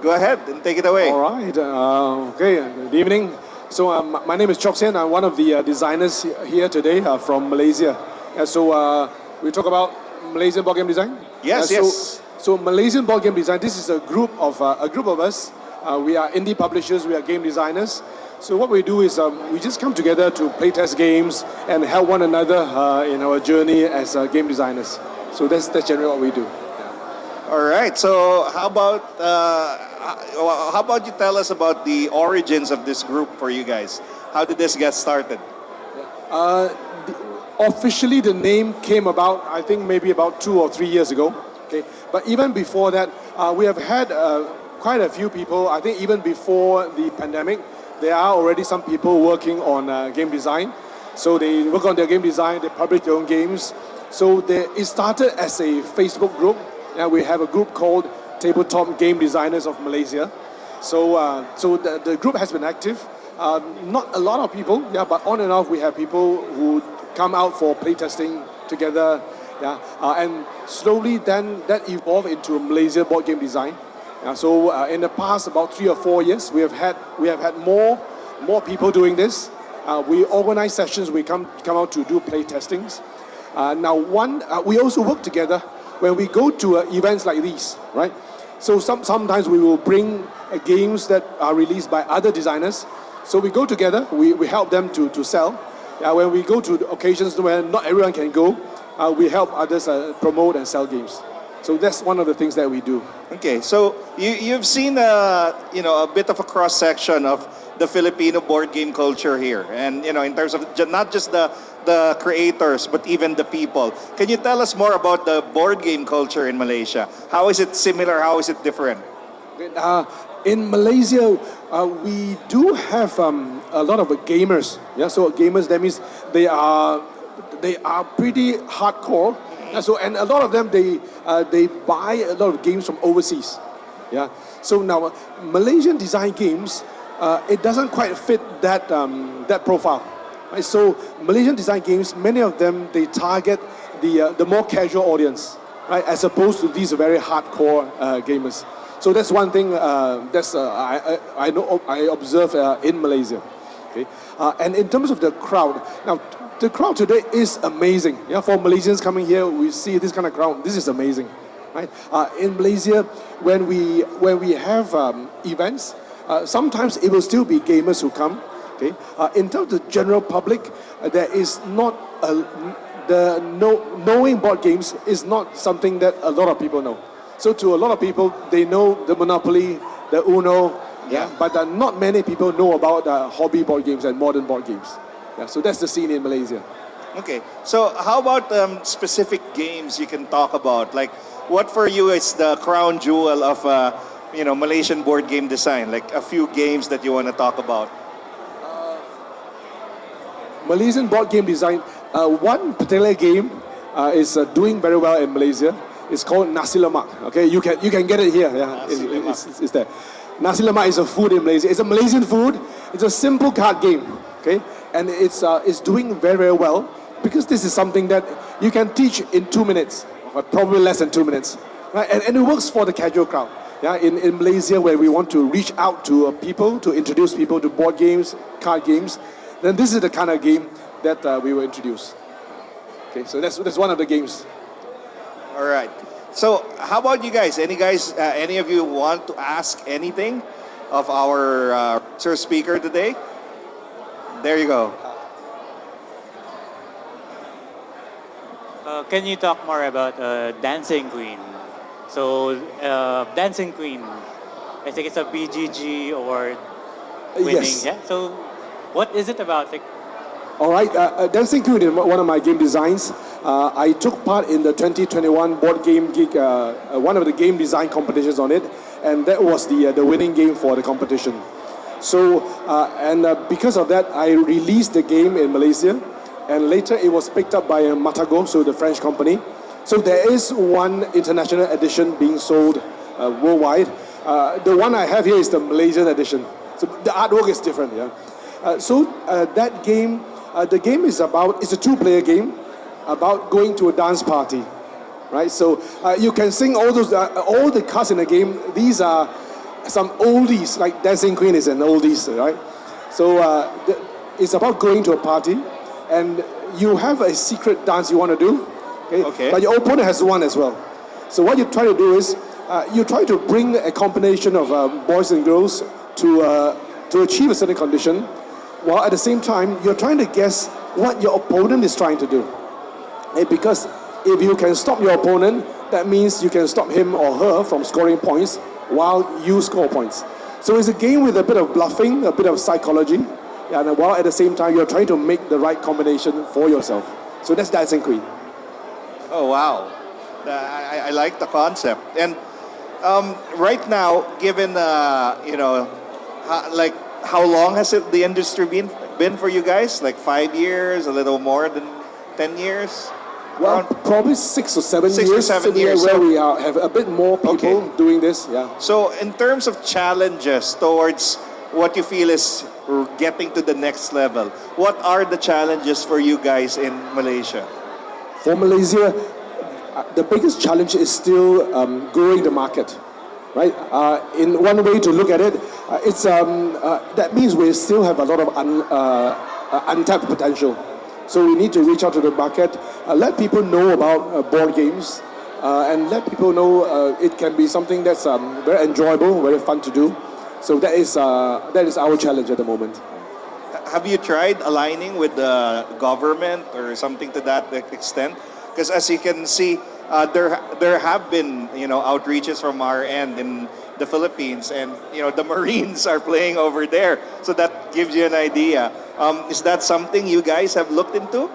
go ahead and take it away. All right. Okay. Good evening. So my name is Chok Sian. I'm one of the designers here today from Malaysia. We talk about Malaysian board game design. Yes, yes. So Malaysian board game design. This is a group of us. We are indie publishers. We are game designers. So what we do is we just come together to play test games and help one another in our journey as game designers. So that's generally what we do. All right. So how about you tell us about the origins of this group for you guys? How did this get started? Officially, the name came about, I think, maybe about 2 or 3 years ago. Okay, but even before that, we have had quite a few people. I think even before the pandemic, there are already some people working on game design. So they work on their game design. They publish their own games. So it started as a Facebook group. We have a group called Tabletop Game Designers of Malaysia. So the group has been active. Not a lot of people, but on and off we have people who come out for playtesting together. And slowly then that evolved into Malaysia board game design. In the past about 3 or 4 years, we have had more people doing this. We organize sessions. We come out to do play testings. We also work together when we go to events like these, right? So sometimes we will bring games that are released by other designers. So we go together. We help them to sell. When we go to occasions where not everyone can go, we help others promote and sell games. So that's one of the things that we do. Okay, so you've seen a bit of a cross section of the Filipino board game culture here, and in terms of not just the creators but even the people. Can you tell us more about the board game culture in Malaysia? How is it similar? How is it different? In Malaysia, we do have a lot of gamers. So gamers, that means they are pretty hardcore. And a lot of them they buy a lot of games from overseas. So now Malaysian design games, it doesn't quite fit that profile. Right? So Malaysian design games, many of them they target the more casual audience, right? As opposed to these very hardcore gamers. So that's one thing I observe in Malaysia. Okay, and in terms of the crowd, now the crowd today is amazing. For Malaysians coming here, we see this kind of crowd. This is amazing, right? In Malaysia, when we have events, sometimes it will still be gamers who come. Okay, in terms of the general public, there is not knowing board games is not something that a lot of people know. So to a lot of people, they know the Monopoly, the Uno, but not many people know about hobby board games and modern board games. So that's the scene in Malaysia. Okay, so how about specific games you can talk about? Like, what for you is the crown jewel of Malaysian board game design? Like a few games that you want to talk about. Malaysian board game design. One particular game is doing very well in Malaysia. It's called Nasi Lemak. Okay, you can get it here. It's there. Nasi Lemak is a food in Malaysia. It's a Malaysian food. It's a simple card game. Okay, and it's doing very, very well because this is something that you can teach in 2 minutes, or probably less than 2 minutes, right? And it works for the casual crowd. In Malaysia, where we want to reach out to people, to introduce people to board games, card games, then this is the kind of game that we will introduce. Okay, so that's one of the games. All right. So how about you guys? Any of you want to ask anything of our sir speaker today? There you go. Can you talk more about Dancing Queen? So Dancing Queen, I think it's a BGG award winning. Yes. Yeah. So what is it about? Like, all right, Dancing Queen is one of my game designs. I took part in the 2021 Board Game Geek, one of the game design competitions on it, and that was the winning game for the competition. So, because of that, I released the game in Malaysia, and later it was picked up by Matago, so the French company. So there is one international edition being sold worldwide. The one I have here is the Malaysian edition. So the artwork is different, that game, the game is it's a 2-player game about going to a dance party, right? So you can sing all the cards in the game. These are some oldies, like Dancing Queen is an oldies, right? So it's about going to a party and you have a secret dance you want to do, Okay. but your opponent has one as well. So what you try to do is you try to bring a combination of boys and girls to achieve a certain condition, while at the same time you're trying to guess what your opponent is trying to do. Because if you can stop your opponent, that means you can stop him or her from scoring points while you score points. So it's a game with a bit of bluffing, a bit of psychology, and while at the same time you're trying to make the right combination for yourself. So that's Dancing Queen. Oh wow, I like the concept. And right now, given like how long has the industry been for you guys? Like 5 years, a little more than 10 years? Well, probably 6 or 7 6 years. or 7 so years. Where So- we have a bit more people doing this. Yeah. So, in terms of challenges towards what you feel is getting to the next level, what are the challenges for you guys in Malaysia? For Malaysia, the biggest challenge is still growing the market, right? In one way to look at it, it's that means we still have a lot of untapped potential. So we need to reach out to the market, let people know about board games, and let people know it can be something that's very enjoyable, very fun to do. So that is our challenge at the moment. Have you tried aligning with the government or something to that extent? Because as you can see, there have been outreaches from our end in the Philippines, and the Marines are playing over there, so that gives you an idea. Is that something you guys have looked into?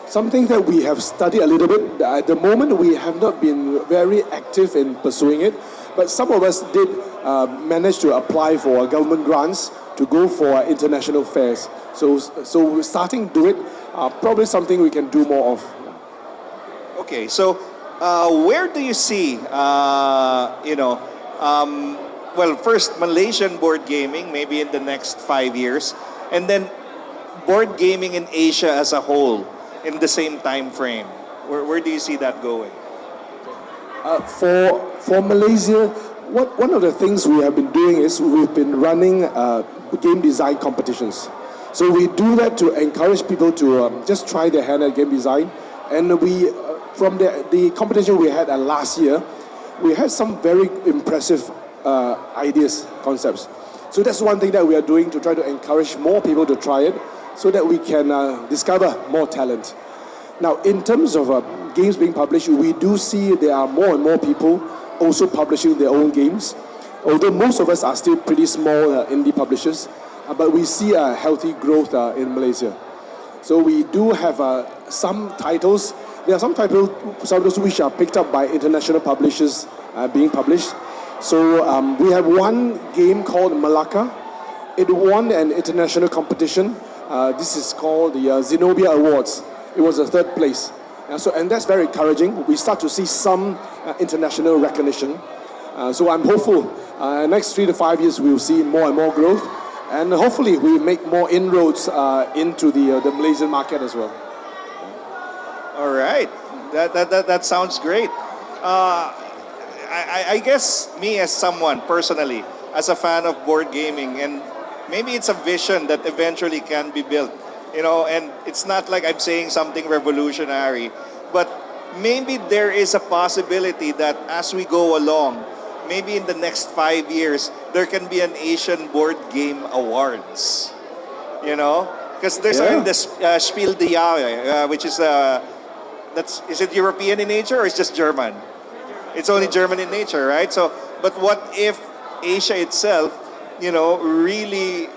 Something that we have studied a little bit. At the moment, we have not been very active in pursuing it, but some of us did manage to apply for government grants to go for international fairs. So we're starting to do it. Probably something we can do more of. Okay, so where do you see, well, first Malaysian board gaming, maybe in the next 5 years, and then board gaming in Asia as a whole in the same time frame? Where do you see that going? For Malaysia, one of the things we have been doing is we've been running game design competitions. So we do that to encourage people to just try their hand at game design. And we, from the competition we had last year, we had some very impressive ideas, concepts. So that's one thing that we are doing to try to encourage more people to try it, so that we can discover more talent. Now, in terms of games being published, we do see there are more and more people also publishing their own games. Although most of us are still pretty small indie publishers, but we see a healthy growth in Malaysia. So we do have some titles. There are some titles which are picked up by international publishers being published. So we have one game called Malacca. It won an international competition. This is called the Zenobia Awards. It was a third place. And that's very encouraging. We start to see some international recognition. So I'm hopeful next 3 to 5 years we'll see more and more growth. And hopefully we make more inroads into the Malaysian market as well. All right, that sounds great. I guess me as someone personally, as a fan of board gaming, and maybe it's a vision that eventually can be built, and it's not like I'm saying something revolutionary, but maybe there is a possibility that as we go along, maybe in the next 5 years, there can be an Asian Board Game Awards, because there's this Spiel des Jahres, which is is it European in nature or it's just German? It's only German in nature, right? So, but what if Asia itself, really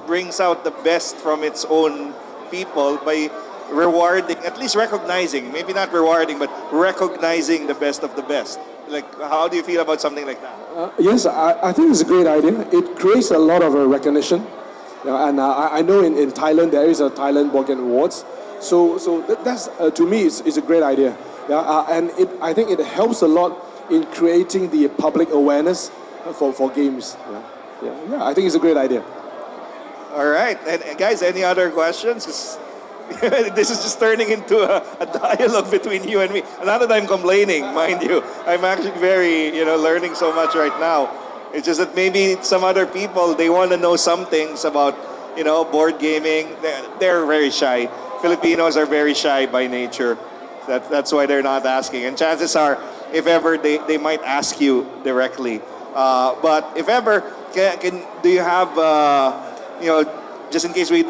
brings out the best from its own people by rewarding, at least recognizing, maybe not rewarding, but recognizing the best of the best. Like, how do you feel about something like that? Yes, I think it's a great idea. It creates a lot of recognition. And I know in Thailand there is a Thailand Board Game Awards. So that's to me is a great idea. And I think it helps a lot in creating the public awareness for games. Yeah, I think it's a great idea. All right, and guys, any other questions? 'Cause this is just turning into a dialogue between you and me. Not that I'm complaining, mind you. I'm actually very, learning so much right now. It's just that maybe some other people, they want to know some things about, board gaming. They're very shy. Filipinos are very shy by nature. That's why they're not asking. And chances are, if ever, they might ask you directly. But if ever, do you have, just in case we'd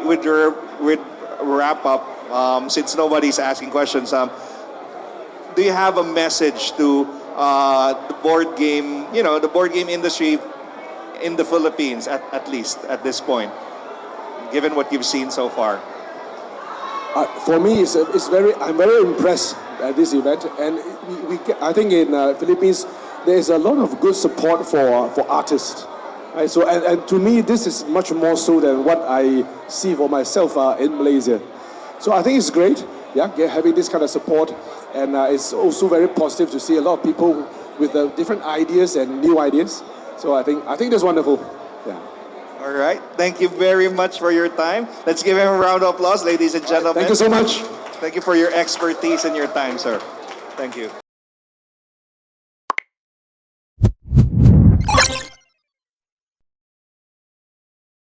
wrap up, since nobody's asking questions, do you have a message to the board game, the board game industry in the Philippines, at least at this point, given what you've seen so far? For me, I'm very impressed at this event, and I think in Philippines there is a lot of good support for artists. Right? So and to me, this is much more so than what I see for myself in Malaysia. So I think it's great, having this kind of support, and it's also very positive to see a lot of people with different ideas and new ideas. So I think that's wonderful. Yeah. All right. Thank you very much for your time. Let's give him a round of applause, ladies and gentlemen. Thank you so much. Thank you for your expertise and your time, sir. Thank you.